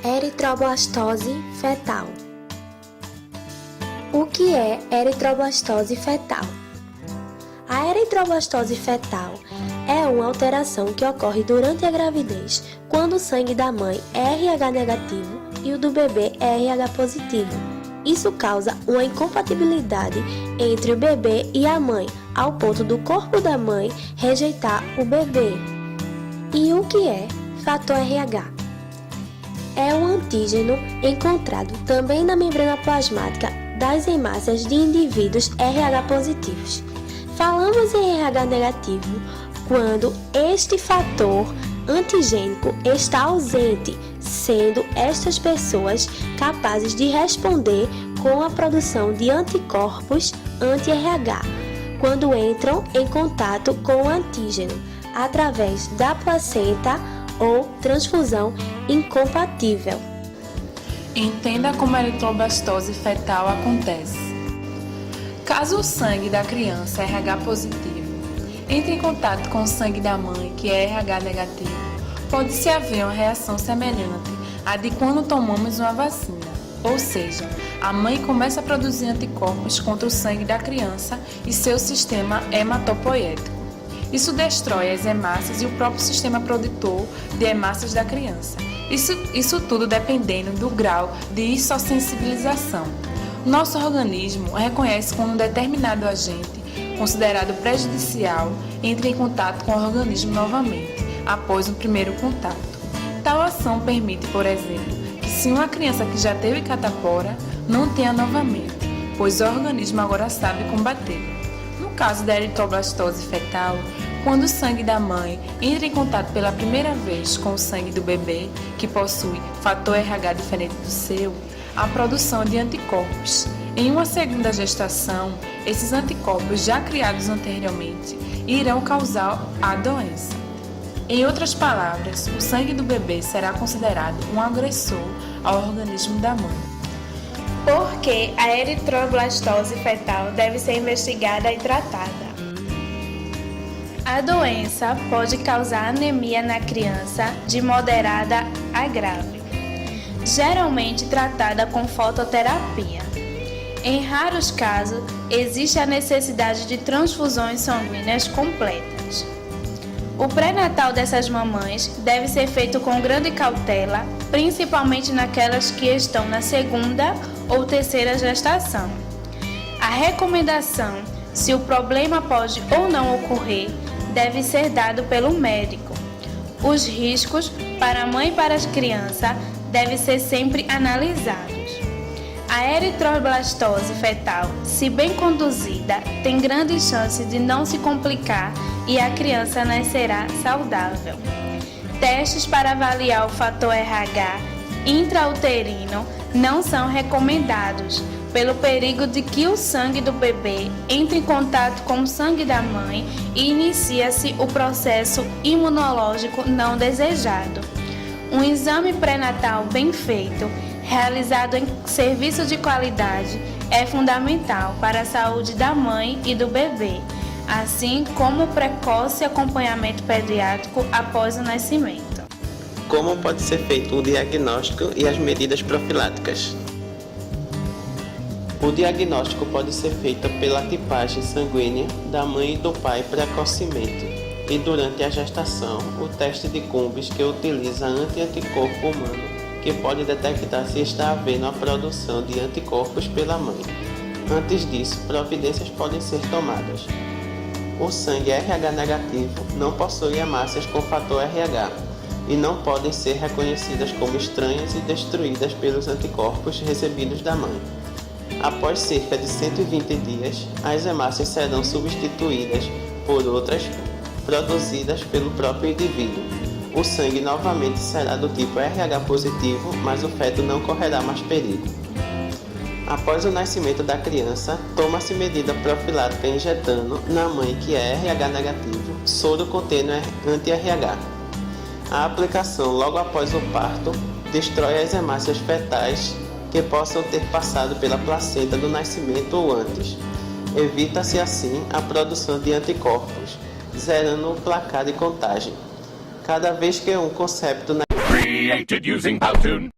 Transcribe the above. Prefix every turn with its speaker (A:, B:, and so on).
A: Eritroblastose fetal. O que é eritroblastose fetal? A eritroblastose fetal é uma alteração que ocorre durante a gravidez, quando o sangue da mãe é RH negativo e o do bebê é RH positivo. Isso causa uma incompatibilidade entre o bebê e a mãe, ao ponto do corpo da mãe rejeitar o bebê. E o que é fator RH? É um antígeno encontrado também na membrana plasmática das hemácias de indivíduos RH positivos. Falamos em RH negativo quando este fator antigênico está ausente, sendo estas pessoas capazes de responder com a produção de anticorpos anti-RH, quando entram em contato com o antígeno, através da placenta ou transfusão incompatível.
B: Entenda como a eritroblastose fetal acontece. Caso o sangue da criança RH positivo entre em contato com o sangue da mãe, que é RH negativo, pode-se haver uma reação semelhante à de quando tomamos uma vacina, ou seja, a mãe começa a produzir anticorpos contra o sangue da criança e seu sistema hematopoético. Isso destrói as hemácias e o próprio sistema produtor de hemácias da criança. Isso tudo dependendo do grau de isossensibilização. Nosso organismo reconhece quando um determinado agente, considerado prejudicial, entra em contato com o organismo novamente, após um primeiro contato. Tal ação permite, por exemplo, que se uma criança que já teve catapora, não tenha novamente, pois o organismo agora sabe combater. No caso da eritroblastose fetal, quando o sangue da mãe entra em contato pela primeira vez com o sangue do bebê, que possui fator RH diferente do seu, há produção de anticorpos. Em uma segunda gestação, esses anticorpos já criados anteriormente irão causar a doença. Em outras palavras, o sangue do bebê será considerado um agressor ao organismo da mãe.
C: Por que a eritroblastose fetal deve ser investigada e tratada? A doença pode causar anemia na criança de moderada a grave, geralmente tratada com fototerapia. Em raros casos, existe a necessidade de transfusões sanguíneas completas. O pré-natal dessas mamães deve ser feito com grande cautela, principalmente naquelas que estão na segunda ou terceira gestação. A recomendação, se o problema pode ou não ocorrer, deve ser dado pelo médico. Os riscos para a mãe e para a criança devem ser sempre analisados. A eritroblastose fetal, se bem conduzida, tem grandes chances de não se complicar e a criança nascerá saudável. Testes para avaliar o fator RH intrauterino não são recomendados, pelo perigo de que o sangue do bebê entre em contato com o sangue da mãe e inicia-se o processo imunológico não desejado. Um exame pré-natal bem feito, realizado em serviço de qualidade, é fundamental para a saúde da mãe e do bebê, assim como o precoce acompanhamento pediátrico após o nascimento.
D: Como pode ser feito o diagnóstico e as medidas profiláticas? O diagnóstico pode ser feito pela tipagem sanguínea da mãe e do pai precocemente e durante a gestação o teste de Cumbis, que utiliza anticorpo humano, que pode detectar se está havendo a produção de anticorpos pela mãe. Antes disso, providências podem ser tomadas. O sangue RH negativo não possui hemácias com fator RH e não podem ser reconhecidas como estranhas e destruídas pelos anticorpos recebidos da mãe. Após cerca de 120 dias, as hemácias serão substituídas por outras produzidas pelo próprio indivíduo. O sangue novamente será do tipo RH positivo, mas o feto não correrá mais perigo. Após o nascimento da criança, toma-se medida profilática injetando na mãe, que é RH negativo, soro contendo anti-RH. A aplicação logo após o parto destrói as hemácias fetais que possam ter passado pela placenta do nascimento ou antes. Evita-se assim a produção de anticorpos, zerando o placar de contagem. Cada vez que um concepto
E: Created using Powtoon.